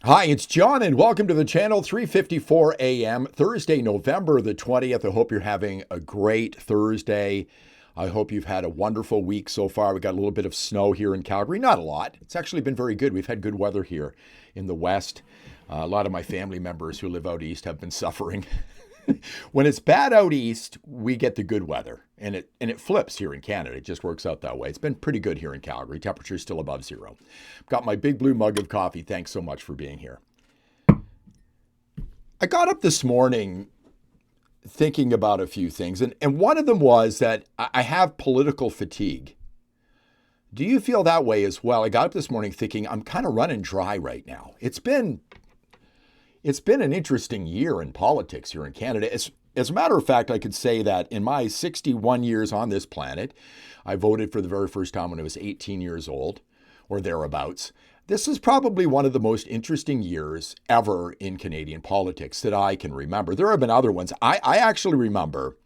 Hi, it's John, and welcome to the channel. 3:54 a.m. Thursday, November the 20th. I hope you're having a great Thursday. I hope you've had a wonderful week so far. We got a little bit of snow here in Calgary. Not a lot. It's actually been very good. We've had good weather here in the west. A lot of my family members who live out east have been suffering. When it's bad out east, we get the good weather, and it flips here in Canada. It just works out that way. It's been pretty good here in Calgary. Temperature's still above zero. Got my big blue mug of coffee. Thanks so much for being here. I got up this morning thinking about a few things, and one of them was that I have political fatigue. Do you feel that way as well? I got up this morning thinking I'm kind of running dry right now. It's been an interesting year in politics here in Canada. As a matter of fact, I could say that in my 61 years on this planet, I voted for the very first time when I was 18 years old or thereabouts. This is probably one of the most interesting years ever in Canadian politics that I can remember. There have been other ones. I actually remember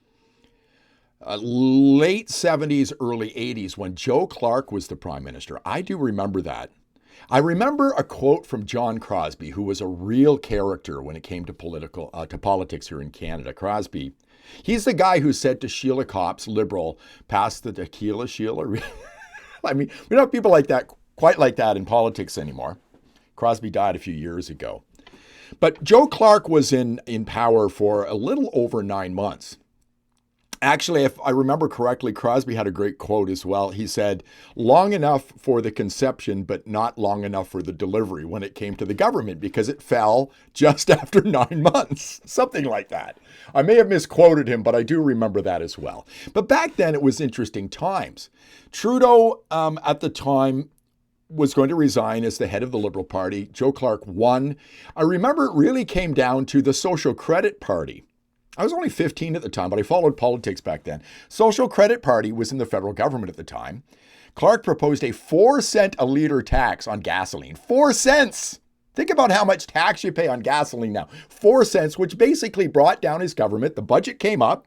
late 70s, early 80s when Joe Clark was the prime minister. I do remember that. I remember a quote from John Crosbie, who was a real character when it came to politics here in Canada. Crosbie, he's the guy who said to Sheila Copps, Liberal, pass the tequila, Sheila. I mean, we don't have people like that, quite like that in politics anymore. Crosbie died a few years ago. But Joe Clark was in power for a little over 9 months. Actually, if I remember correctly, Crosbie had a great quote as well. He said, long enough for the conception, but not long enough for the delivery when it came to the government, because it fell just after 9 months, something like that. I may have misquoted him, but I do remember that as well. But back then, it was interesting times. Trudeau, at the time, was going to resign as the head of the Liberal Party. Joe Clark won. I remember it really came down to the Social Credit Party. I was only 15 at the time, but I followed politics back then. Social Credit Party was in the federal government at the time. Clark proposed a 4-cent a liter tax on gasoline. 4 cents! Think about how much tax you pay on gasoline now. 4 cents, which basically brought down his government. The budget came up.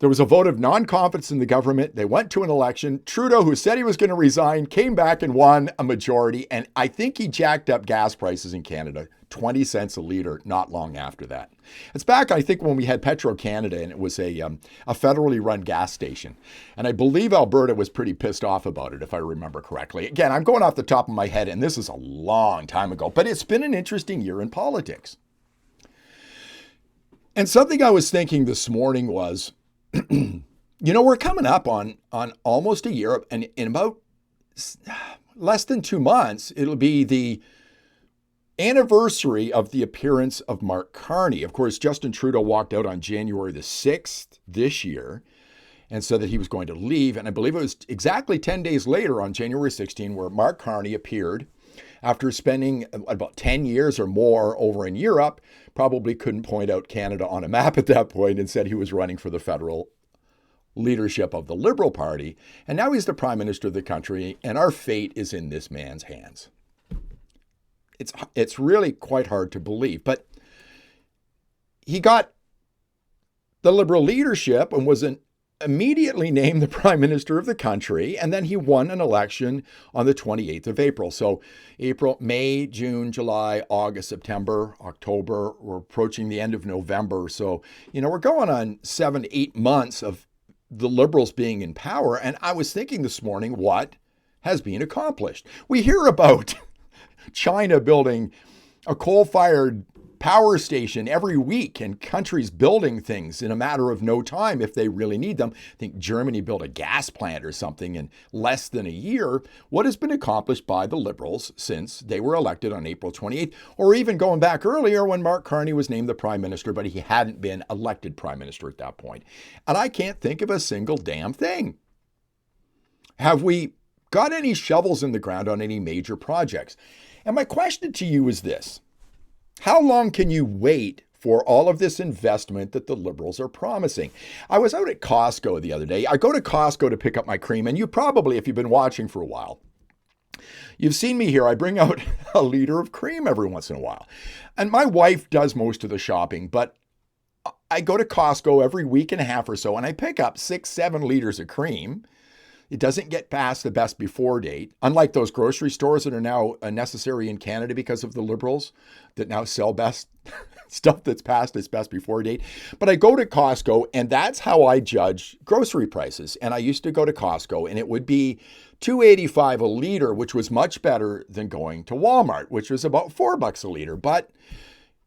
There was a vote of non-confidence in the government. They went to an election. Trudeau, who said he was going to resign, came back and won a majority. And I think he jacked up gas prices in Canada, 20 cents a liter, not long after that. It's back, I think, when we had Petro-Canada, and it was a federally run gas station. And I believe Alberta was pretty pissed off about it, if I remember correctly. Again, I'm going off the top of my head, and this is a long time ago. But it's been an interesting year in politics. And something I was thinking this morning was, we're coming up on almost a year, and in about less than 2 months, it'll be the anniversary of the appearance of Mark Carney. Of course, Justin Trudeau walked out on January the 6th this year and said that he was going to leave. And I believe it was exactly 10 days later on January 16 where Mark Carney appeared after spending about 10 years or more over in Europe, probably couldn't point out Canada on a map at that point, and said he was running for the federal leadership of the Liberal Party. And now he's the prime minister of the country, and our fate is in this man's hands. It's really quite hard to believe, but he got the Liberal leadership and was immediately named the prime minister of the country, and then he won an election on the 28th of April. So April, May, June, July, August, September, October, we're approaching the end of November. So, we're going on 7, 8 months of the Liberals being in power. And I was thinking this morning, what has been accomplished? We hear about China building a coal-fired power station every week, and countries building things in a matter of no time if they really need them. I think Germany built a gas plant or something in less than a year. What has been accomplished by the Liberals since they were elected on April 28th, or even going back earlier when Mark Carney was named the prime minister, but he hadn't been elected prime minister at that point? And I can't think of a single damn thing. Have we got any shovels in the ground on any major projects? And my question to you is this: how long can you wait for all of this investment that the Liberals are promising? I was out at Costco the other day. I go to Costco to pick up my cream, and you probably, if you've been watching for a while, you've seen me here. I bring out a liter of cream every once in a while. And my wife does most of the shopping, but I go to Costco every week and a half or so, and I pick up 6, 7 liters of cream. It doesn't get past the best before date, unlike those grocery stores that are now necessary in Canada because of the Liberals that now sell best stuff that's past its best before date. But I go to Costco, and that's how I judge grocery prices. And I used to go to Costco, and it would be $2.85 a liter, which was much better than going to Walmart, which was about $4 a liter. But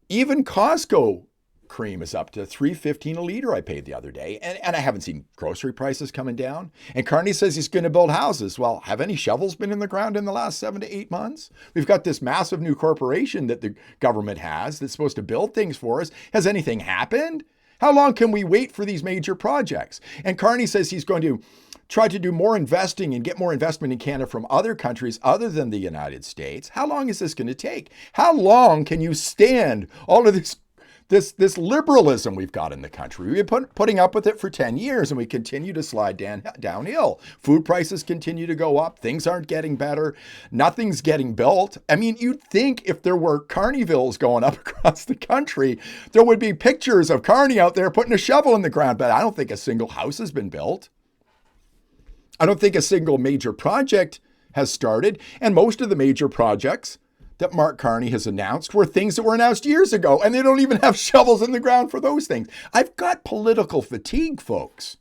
even Costco cream is up to $3.15 a liter I paid the other day. And I haven't seen grocery prices coming down. And Carney says he's going to build houses. Well, have any shovels been in the ground in the last 7 to 8 months? We've got this massive new corporation that the government has that's supposed to build things for us. Has anything happened? How long can we wait for these major projects? And Carney says he's going to try to do more investing and get more investment in Canada from other countries other than the United States. How long is this going to take? How long can you stand all of this liberalism we've got in the country? We've been putting up with it for 10 years, and we continue to slide downhill. Food prices continue to go up. Things aren't getting better. Nothing's getting built. I mean, you'd think if there were Carneyvilles going up across the country, there would be pictures of Carney out there putting a shovel in the ground, but I don't think a single house has been built. I don't think a single major project has started, and most of the major projects that Mark Carney has announced were things that were announced years ago, and they don't even have shovels in the ground for those things. I've got political fatigue, folks.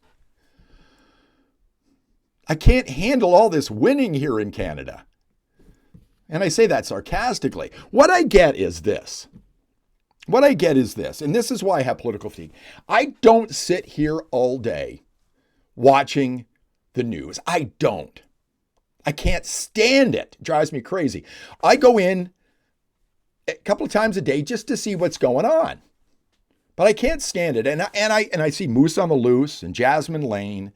I can't handle all this winning here in Canada. And I say that sarcastically. What I get is this. And this is why I have political fatigue. I don't sit here all day watching the news. I don't. I can't stand it. It drives me crazy. I go in a couple of times a day just to see what's going on. But I can't stand it. And I see Moose on the Loose and Jasmine Lane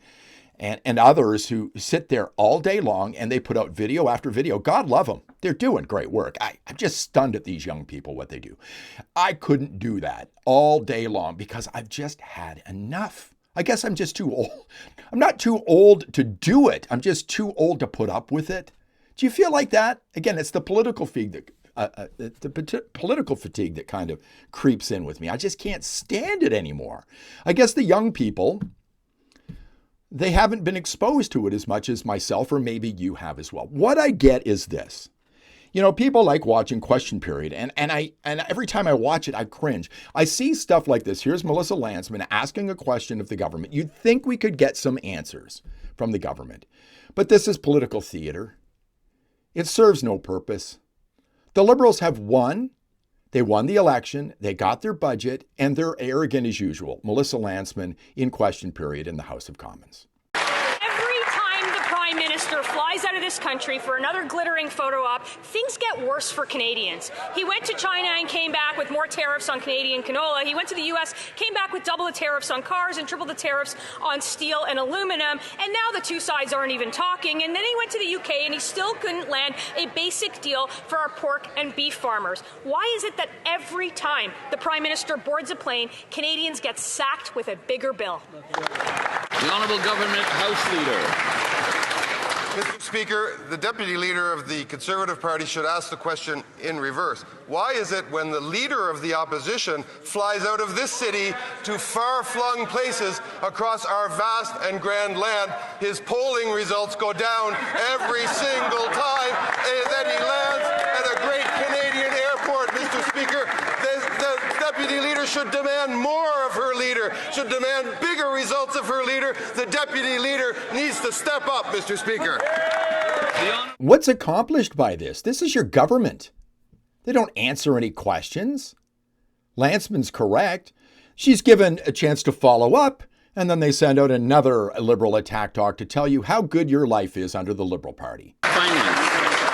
and others who sit there all day long, and they put out video after video. God love them. They're doing great work. I'm just stunned at these young people, what they do. I couldn't do that all day long because I've just had enough. I guess I'm just too old. I'm not too old to do it. I'm just too old to put up with it. Do you feel like that? Again, it's the political fatigue that kind of creeps in with me. I just can't stand it anymore. I guess the young people, they haven't been exposed to it as much as myself, or maybe you have as well. What I get is this. You know, people like watching Question Period, and every time I watch it, I cringe. I see stuff like this. Here's Melissa Lantsman asking a question of the government. You'd think we could get some answers from the government, but this is political theater. It serves no purpose. The Liberals have won. They won the election. They got their budget, and they're arrogant as usual. Melissa Lantsman in Question Period in the House of Commons. Prime Minister flies out of this country for another glittering photo op, things get worse for Canadians. He went to China and came back with more tariffs on Canadian canola. He went to the U.S., came back with double the tariffs on cars and triple the tariffs on steel and aluminum. And now the two sides aren't even talking. And then he went to the U.K. and he still couldn't land a basic deal for our pork and beef farmers. Why is it that every time the Prime Minister boards a plane, Canadians get sacked with a bigger bill? The Honourable Government House Leader. Mr. Speaker, the Deputy Leader of the Conservative Party should ask the question in reverse. Why is it when the Leader of the Opposition flies out of this city to far-flung places across our vast and grand land, his polling results go down every single time that he lands at a great Canadian airport, Mr. Speaker? The Deputy Leader should demand more of her leader, should demand bigger results of her leader. The Deputy Leader needs to step up, Mr. Speaker. What's accomplished by this? This is your government. They don't answer any questions. Lantsman's correct. She's given a chance to follow up, and then they send out another Liberal attack dog to tell you how good your life is under the Liberal Party. Finance.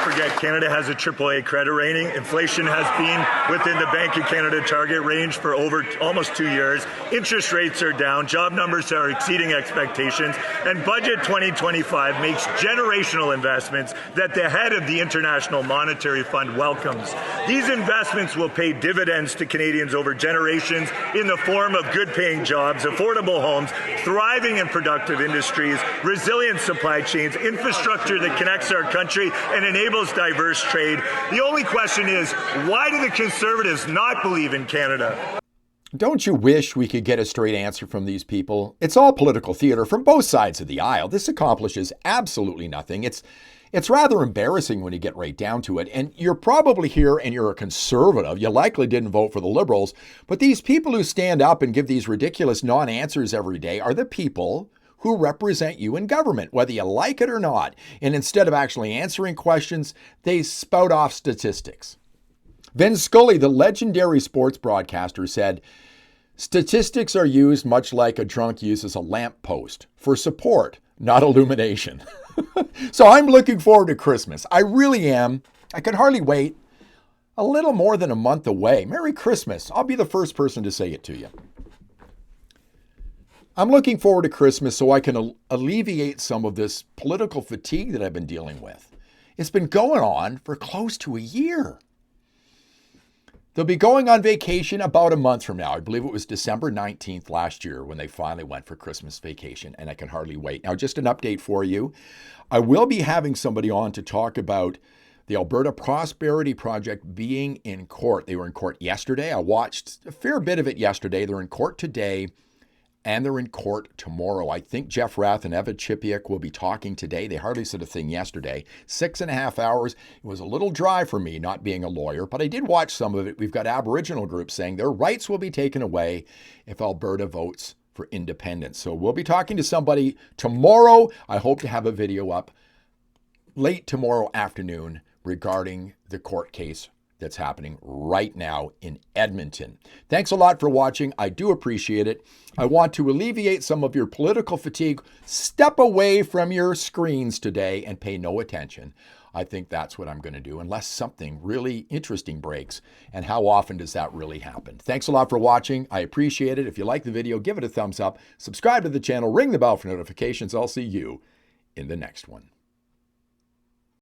Forget Canada has a AAA credit rating. Inflation has been within the Bank of Canada target range for over almost 2 years. Interest rates are down. Job numbers are exceeding expectations. And Budget 2025 makes generational investments that the head of the International Monetary Fund welcomes. These investments will pay dividends to Canadians over generations in the form of good-paying jobs, affordable homes, thriving and productive industries, resilient supply chains, infrastructure that connects our country and enables diverse trade. The only question is, why do the Conservatives not believe in Canada? Don't you wish we could get a straight answer from these people? It's all political theater from both sides of the aisle. This accomplishes absolutely nothing. It's rather embarrassing when you get right down to it. And you're probably here and you're a conservative. You likely didn't vote for the Liberals. But these people who stand up and give these ridiculous non-answers every day are the people who represent you in government, whether you like it or not. And instead of actually answering questions, they spout off statistics. Vin Scully, the legendary sports broadcaster, said, "Statistics are used much like a drunk uses a lamppost for support, not illumination." So I'm looking forward to Christmas. I really am. I can hardly wait. A little more than a month away. Merry Christmas. I'll be the first person to say it to you. I'm looking forward to Christmas so I can alleviate some of this political fatigue that I've been dealing with. It's been going on for close to a year. They'll be going on vacation about a month from now. I believe it was December 19th last year when they finally went for Christmas vacation, and I can hardly wait. Now, just an update for you. I will be having somebody on to talk about the Alberta Prosperity Project being in court. They were in court yesterday. I watched a fair bit of it yesterday. They're in court today, and they're in court tomorrow. I think Jeff Rath and Eva Chipiuk will be talking today. They hardly said a thing yesterday. 6.5 hours. It was a little dry for me not being a lawyer, but I did watch some of it. We've got Aboriginal groups saying their rights will be taken away if Alberta votes for independence. So we'll be talking to somebody tomorrow. I hope to have a video up late tomorrow afternoon regarding the court case that's happening right now in Edmonton. Thanks a lot for watching. I do appreciate it. I want to alleviate some of your political fatigue. Step away from your screens today and pay no attention. I think that's what I'm going to do unless something really interesting breaks. And how often does that really happen? Thanks a lot for watching. I appreciate it. If you like the video, give it a thumbs up. Subscribe to the channel. Ring the bell for notifications. I'll see you in the next one.